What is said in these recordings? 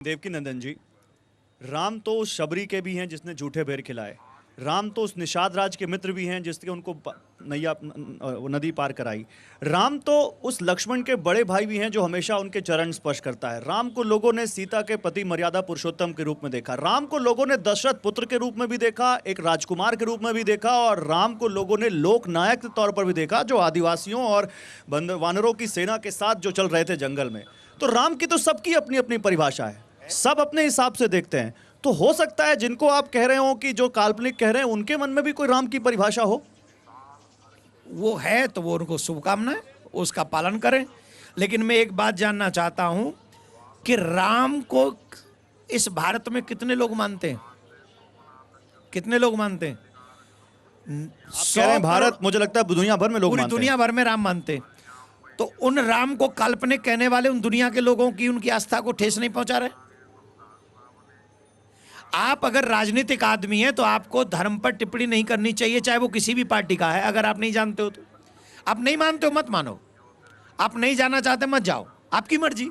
देवकी नंदन जी, राम तो उस शबरी के भी हैं जिसने झूठे बेर खिलाए। राम तो उस निषाद राज के मित्र भी हैं जिसके उनको नैया नदी पार कराई। राम तो उस लक्ष्मण के बड़े भाई भी हैं जो हमेशा उनके चरण स्पर्श करता है। राम को लोगों ने सीता के पति मर्यादा पुरुषोत्तम के रूप में देखा। राम को लोगों ने दशरथ पुत्र के रूप में भी देखा, एक राजकुमार के रूप में भी देखा, और राम को लोगों ने लोकनायक के तौर पर भी देखा जो आदिवासियों और वानरों की सेना के साथ जो चल रहे थे जंगल में। तो राम की तो सबकी अपनी अपनी परिभाषा है, सब अपने हिसाब से देखते हैं। तो हो सकता है जिनको आप कह रहे हो कि जो काल्पनिक कह रहे हैं उनके मन में भी कोई राम की परिभाषा हो। वो है तो वो उनको शुभकामनाएं, उसका पालन करें। लेकिन मैं एक बात जानना चाहता हूं कि राम को इस भारत में कितने लोग मानते हैं? कितने लोग मानते हैं? आप कह रहे हैं भारत, मुझे लगता है दुनिया भर में लोग पूरी मानते दुनिया भर में राम मानते हैं। तो उन राम को काल्पनिक कहने वाले उन दुनिया के लोगों की उनकी आस्था को ठेस नहीं पहुंचा रहे। आप अगर राजनीतिक आदमी हैं तो आपको धर्म पर टिप्पणी नहीं करनी चाहिए, चाहे वो किसी भी पार्टी का है। अगर आप नहीं जानते हो तो आप नहीं मानते हो मत मानो, आप नहीं जाना चाहते मत जाओ, आपकी मर्जी।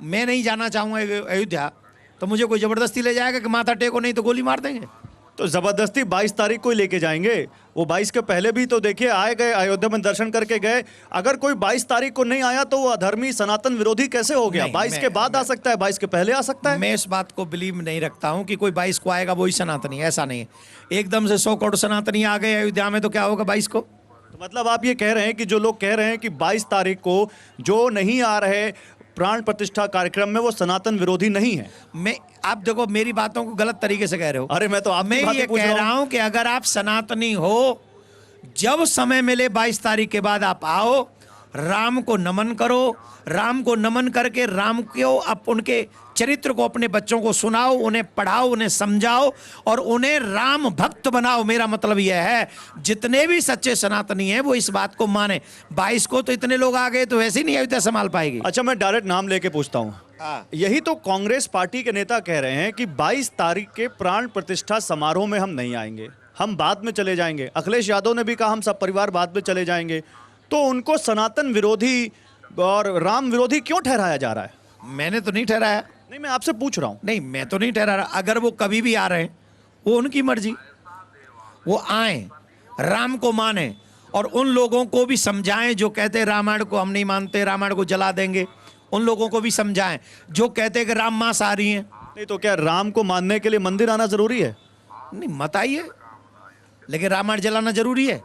मैं नहीं जाना चाहूंगा अयोध्या तो मुझे कोई जबरदस्ती ले जाएगा कि माथा टेको, नहीं तो गोली मार देंगे। तो जबरदस्ती 22 तारीख को ही लेके जाएंगे। वो 22 के पहले भी तो देखिए आए गए, अयोध्या में दर्शन करके गए। अगर कोई 22 तारीख को नहीं आया तो वो अधर्मी सनातन विरोधी कैसे हो गया? 22 के बाद आ सकता है, 22 के पहले आ सकता है। मैं इस बात को बिलीव नहीं रखता हूं कि कोई 22 को आएगा वही सनातनी, ऐसा नहीं है। एकदम से 100 करोड़ सनातनी आ गए अयोध्या में तो क्या होगा 22 को? तो मतलब आप ये कह रहे हैं कि जो लोग कह रहे हैं कि 22 तारीख को जो नहीं आ रहे प्राण प्रतिष्ठा कार्यक्रम में वो सनातन विरोधी नहीं है। आप देखो मेरी बातों को गलत तरीके से कह रहे हो। अरे मैं तो आप मैं ये कह रहा हूं कि अगर आप सनातनी हो, जब समय मिले 22 तारीख के बाद आप आओ, राम को नमन करो। राम को नमन करके राम को उनके चरित्र को अपने बच्चों को सुनाओ, उन्हें पढ़ाओ, उन्हें समझाओ और उन्हें राम भक्त बनाओ। मेरा मतलब यह है जितने भी सच्चे सनातनी हैं वो इस बात को माने। 22 को तो इतने लोग आ गए तो वैसे ही नहीं अयोध्या संभाल पाएगी। अच्छा, मैं डायरेक्ट नाम लेके पूछता हूँ। यही तो कांग्रेस पार्टी के नेता कह रहे हैं कि 22 तारीख के प्राण प्रतिष्ठा समारोह में हम नहीं आएंगे, हम बाद में चले जाएंगे। अखिलेश यादव ने भी कहा हम सब परिवार बाद में चले जाएंगे। तो उनको सनातन विरोधी और राम विरोधी क्यों ठहराया जा रहा है? मैंने तो नहीं ठहराया। नहीं, मैं आपसे पूछ रहा हूं। नहीं, मैं तो नहीं ठहरा रहा। अगर वो कभी भी आ रहे हैं वो उनकी मर्जी, वो आए, राम को माने और उन लोगों को भी समझाएं जो कहते हैं रामायण को हम नहीं मानते, रामायण को जला देंगे, उन लोगों को भी समझाएं जो कहते हैं कि राम मांस आ रही हैं। नहीं तो क्या राम को मानने के लिए मंदिर आना जरूरी है? नहीं, मत आइए, लेकिन रामायण जलाना जरूरी है,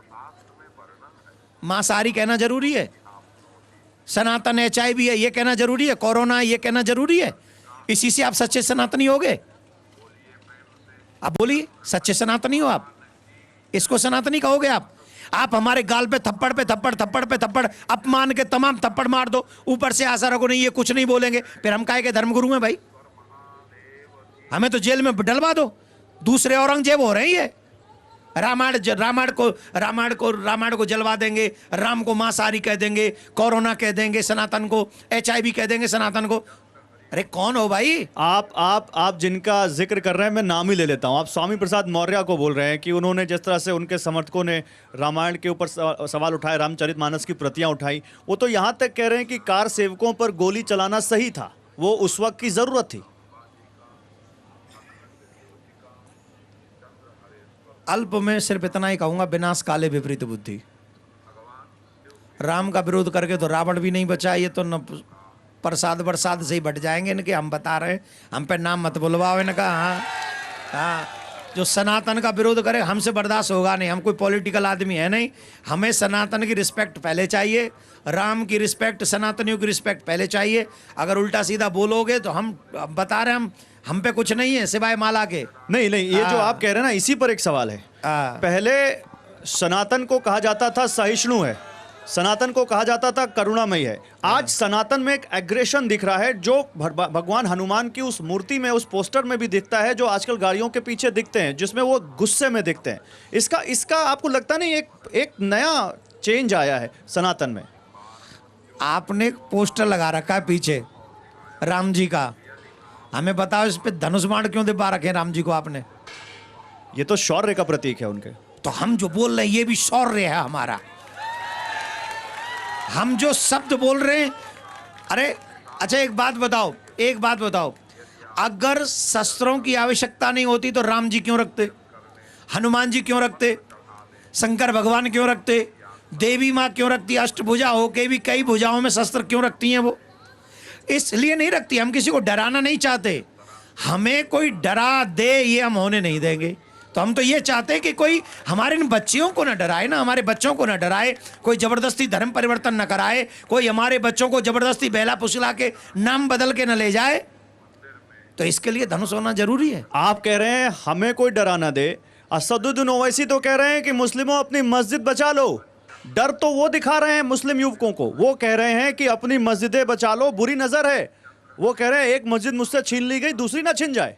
मांसाहारी कहना जरूरी है, सनातन HIV है ये कहना जरूरी है, कोरोना है ये कहना जरूरी है। इसी से आप सच्चे सनातनी हो गए? आप बोलिए, सच्चे सनातनी हो आप? इसको सनातनी कहोगे आप? आप हमारे गाल पे थप्पड़ पे थप्पड़, थप्पड़ पे थप्पड़, अपमान के तमाम थप्पड़ मार दो, ऊपर से आशा रखो नहीं ये कुछ नहीं बोलेंगे, फिर हम काहे के धर्मगुरु हैं भाई? हमें तो जेल में डलवा दो, दूसरे औरंगजेब हो रहे हैं। रामायण को जलवा देंगे, राम को मांसाहारी कह देंगे, कोरोना कह देंगे सनातन को, HIV कह देंगे सनातन को। अरे कौन हो भाई आप जिनका जिक्र कर रहे हैं मैं नाम ही ले लेता हूं। आप स्वामी प्रसाद मौर्य को बोल रहे हैं कि उन्होंने जिस तरह से उनके समर्थकों ने रामायण के ऊपर सवाल उठाए, रामचरितमानस की प्रतियां उठाई, वो तो यहां तक कह रहे हैं कि कार सेवकों पर गोली चलाना सही था, वो उस वक्त की जरूरत थी। अल्प में सिर्फ इतना ही कहूंगा, विनाश काले विपरीत बुद्धि। राम का विरोध करके तो रावण भी नहीं बचा, ये तो न प्रसाद बरसात से ही बट जाएंगे इनके। हम बता रहे हैं, हम पे नाम मत बुलवाओ इनका। हाँ, जो सनातन का विरोध करे हमसे बर्दाश्त होगा नहीं। हम कोई पॉलिटिकल आदमी है नहीं। हमें सनातन की रिस्पेक्ट पहले चाहिए, राम की रिस्पेक्ट, सनातनियों की रिस्पेक्ट पहले चाहिए। अगर उल्टा सीधा बोलोगे तो हम बता रहे हैं हम पे कुछ नहीं है सिवाय माला के। नहीं, ये जो आप कह रहे हैं ना, इसी पर एक सवाल है। पहले सनातन को कहा जाता था सहिष्णु है, सनातन को कहा जाता था करुणामयी है। आज सनातन में एक एग्रेशन दिख रहा है जो भगवान हनुमान की उस मूर्ति में, उस पोस्टर में भी दिखता है, जो आजकल गाड़ियों के पीछे दिखते हैं, जिसमें वो गुस्से में दिखते हैं। इसका आपको लगता नहीं एक नया चेंज आया है सनातन में? आपने एक पोस्टर लगा रखा है पीछे राम जी का, हमें बताओ इस पे धनुष बाण क्यों दिखा रखे राम जी को आपने? ये तो शौर्य का प्रतीक है उनके। तो हम जो बोल रहे हैं ये भी शौर्य है हमारा। हम जो शब्द बोल रहे हैं, अरे अच्छा एक बात बताओ, अगर शस्त्रों की आवश्यकता नहीं होती तो राम जी क्यों रखते, हनुमान जी क्यों रखते, शंकर भगवान क्यों रखते, देवी माँ क्यों रखती, अष्टभुजा होके भी कई भुजाओं में शस्त्र क्यों रखती हैं वो? इसलिए नहीं रखती, हम किसी को डराना नहीं चाहते। हमें कोई डरा दे ये हम होने नहीं देंगे। तो हम तो ये चाहते हैं कि कोई हमारे इन बच्चियों को ना डराए, ना हमारे बच्चों को ना डराए, कोई जबरदस्ती धर्म परिवर्तन न कराए, कोई हमारे बच्चों को जबरदस्ती बहला फुसला के नाम बदल के न ले जाए। तो इसके लिए धनुष होना जरूरी है। आप कह रहे हैं हमें कोई डरा ना दे, असदुद्दीन ओवैसी तो कह रहे हैं कि मुस्लिमों अपनी मस्जिद बचा लो। डर तो वो दिखा रहे हैं मुस्लिम युवकों को, वो कह रहे हैं कि अपनी मस्जिदें बचा लो, बुरी नजर है। वो कह रहे हैं एक मस्जिद मुझसे छीन ली गई, दूसरी ना छिन जाए।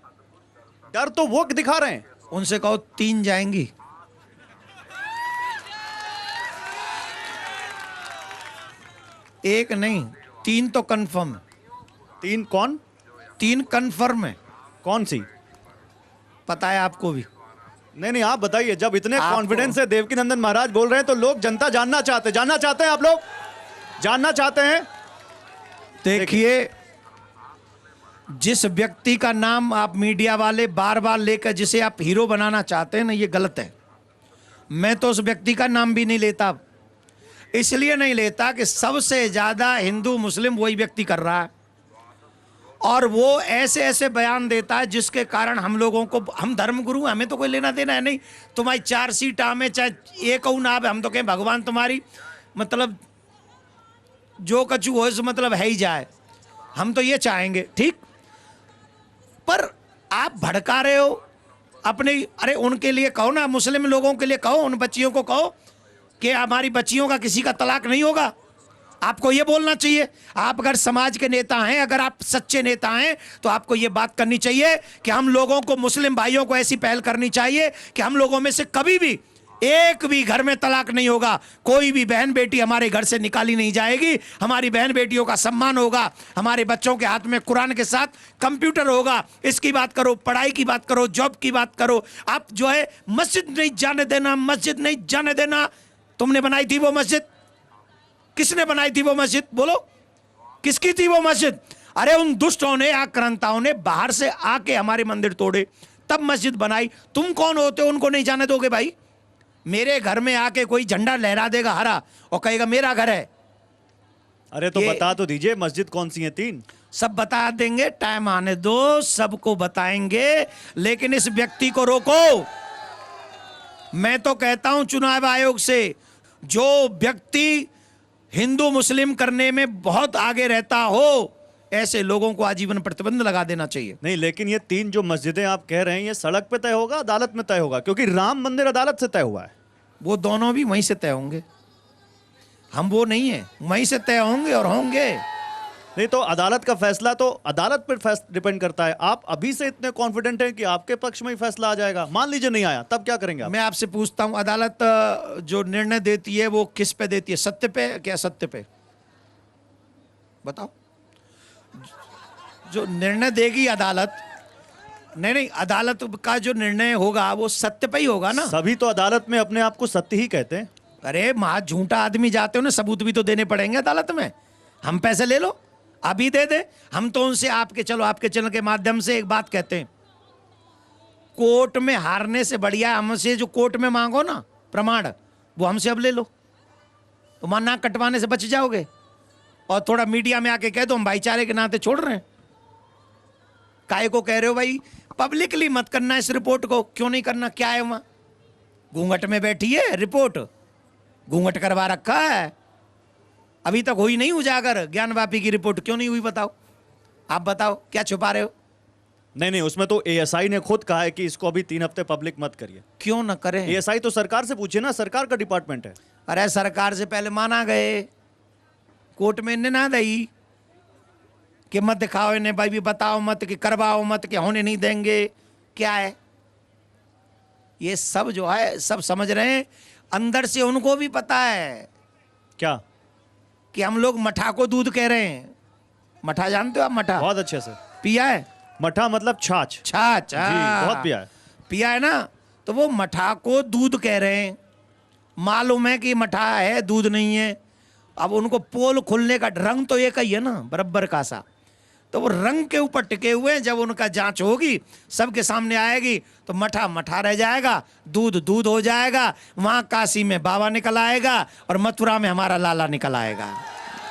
डर तो वो दिखा रहे हैं। उनसे कहो 3 जाएंगी। एक नहीं, 3 तो कंफर्म है। 3 कौन? 3 कंफर्म है। कौन सी? पता है आपको भी? नहीं, आप बताइए। जब इतने आपको- कॉन्फिडेंस से देवकी नंदन महाराज बोल रहे हैं तो लोग, जनता जानना चाहते हैं। आप लोग जानना चाहते हैं। देखिए, जिस व्यक्ति का नाम आप मीडिया वाले बार बार लेकर जिसे आप हीरो बनाना चाहते हैं ना, ये गलत है। मैं तो उस व्यक्ति का नाम भी नहीं लेता। इसलिए नहीं लेता कि सबसे ज्यादा हिंदू मुस्लिम वही व्यक्ति कर रहा है, और वो ऐसे ऐसे बयान देता है जिसके कारण हम लोगों को, हम धर्मगुरु, हमें तो कोई लेना देना है नहीं। तुम्हारी 4 सीट आवे चाहे एक ना आवे, हम तो कहें भगवान तुम्हारी मतलब जो कछु हो, इस मतलब है ही जाए। हम तो ये चाहेंगे, ठीक। पर आप भड़का रहे हो अपने। अरे उनके लिए कहो ना, मुस्लिम लोगों के लिए कहो, उन बच्चियों को कहो कि हमारी बच्चियों का किसी का तलाक नहीं होगा। आपको ये बोलना चाहिए। आप अगर समाज के नेता हैं, अगर आप सच्चे नेता हैं, तो आपको ये बात करनी चाहिए कि हम लोगों को, मुस्लिम भाइयों को ऐसी पहल करनी चाहिए कि हम लोगों में से कभी भी एक भी घर में तलाक नहीं होगा। कोई भी बहन बेटी हमारे घर से निकाली नहीं जाएगी। हमारी बहन बेटियों का सम्मान होगा। हमारे बच्चों के हाथ में कुरान के साथ कंप्यूटर होगा। इसकी बात करो, पढ़ाई की बात करो, जॉब की बात करो। आप जो है मस्जिद नहीं जाने देना, मस्जिद नहीं जाने देना। तुमने बनाई थी वो मस्जिद? किसने बनाई थी वो मस्जिद? बोलो, किसकी थी वो मस्जिद? अरे उन दुष्टों ने, आक्रांताओं ने बाहर से आके हमारे मंदिर तोड़े, तब मस्जिद बनाई। तुम कौन होते हो उनको नहीं जाने दोगे? भाई, मेरे घर में आके कोई झंडा लहरा देगा हरा और कहेगा मेरा घर है। अरे तो बता तो दीजिए मस्जिद कौन सी है? 3 सब बता देंगे, टाइम आने दो, सबको बताएंगे। लेकिन इस व्यक्ति को रोको। मैं तो कहता हूं चुनाव आयोग से, जो व्यक्ति हिंदू मुस्लिम करने में बहुत आगे रहता हो, ऐसे लोगों को आजीवन प्रतिबंध लगा देना चाहिए। नहीं, लेकिन ये 3 जो मस्जिदें आप कह रहे हैं, ये सड़क पे तय होगा, अदालत में तय होगा? क्योंकि राम मंदिर अदालत से तय हुआ है। वो दोनों भी वहीं से तय होंगे। हम वो नहीं है, वहीं से तय होंगे और होंगे। नहीं तो अदालत का फैसला तो अदालत पर डिपेंड करता है। आप अभी से इतने कॉन्फिडेंट हैं कि आपके पक्ष में ही फैसला आ जाएगा। मान लीजिए नहीं आया, तब क्या करेंगे आप? मैं आपसे पूछता हूं, अदालत जो निर्णय देती है वो किस पे देती है? सत्य पे क्या असत्य पे? बताओ। जो निर्णय देगी अदालत, नहीं, अदालत का जो निर्णय होगा वो सत्य पे ही होगा ना। सभी तो अदालत में अपने आप को सत्य ही कहते हैं। अरे महा झूठा आदमी जाते हो ना, सबूत भी तो देने पड़ेंगे अदालत में। हम पैसे ले लो, अभी दे दे। हम तो उनसे आपके चैनल के माध्यम से एक बात कहते हैं, कोर्ट में हारने से बढ़िया हमसे जो कोर्ट में मांगो ना प्रमाण, वो हमसे अब ले लो, तो मां नाक कटवाने से बच जाओगे। और थोड़ा मीडिया में आके कह दो हम भाईचारे के नाते छोड़ रहे हैं। काहे को कह रहे हो भाई? पब्लिकली मत करना इस रिपोर्ट को। क्यों नहीं करना? क्या है वहां? घूंघट में बैठी है रिपोर्ट, घूंघट करवा रखा है। अभी तक हुई नहीं उजागर ज्ञानवापी की रिपोर्ट, क्यों नहीं हुई बताओ? आप बताओ, क्या छुपा रहे हो? नहीं, उसमें तो एएसआई ने खुद कहा है कि इसको अभी 3 हफ्ते पब्लिक मत करिए। क्यों न करें? एएसआई तो सरकार से पूछिए ना, सरकार का डिपार्टमेंट है। अरे सरकार से पहले माना गए, कोर्ट में इन्हें ना दई कि मत दिखाओ इन्हें भाई, भी बताओ मत, कि करवाओ मत, कि होने नहीं देंगे। क्या है ये सब जो है, सब समझ रहे हैं। अंदर से उनको भी पता है क्या? कि हम लोग मठा को दूध कह रहे हैं। मठा जानते हो आप? मठा बहुत अच्छे से। पिया है? मठा मतलब छाछ। छाछ, जी, बहुत पिया है। पिया है ना। तो वो मठा को दूध कह रहे हैं। मालूम है कि मठा है, दूध नहीं है। अब उनको पोल खुलने का रंग तो एक ही है ना, बराबर का सा। तो वो रंग के ऊपर टिके हुए हैं। जब उनका जांच होगी, सबके सामने आएगी, तो मठा मठा रह जाएगा, दूध दूध हो जाएगा। वहां काशी में बाबा निकल आएगा और मथुरा में हमारा लाला निकल आएगा।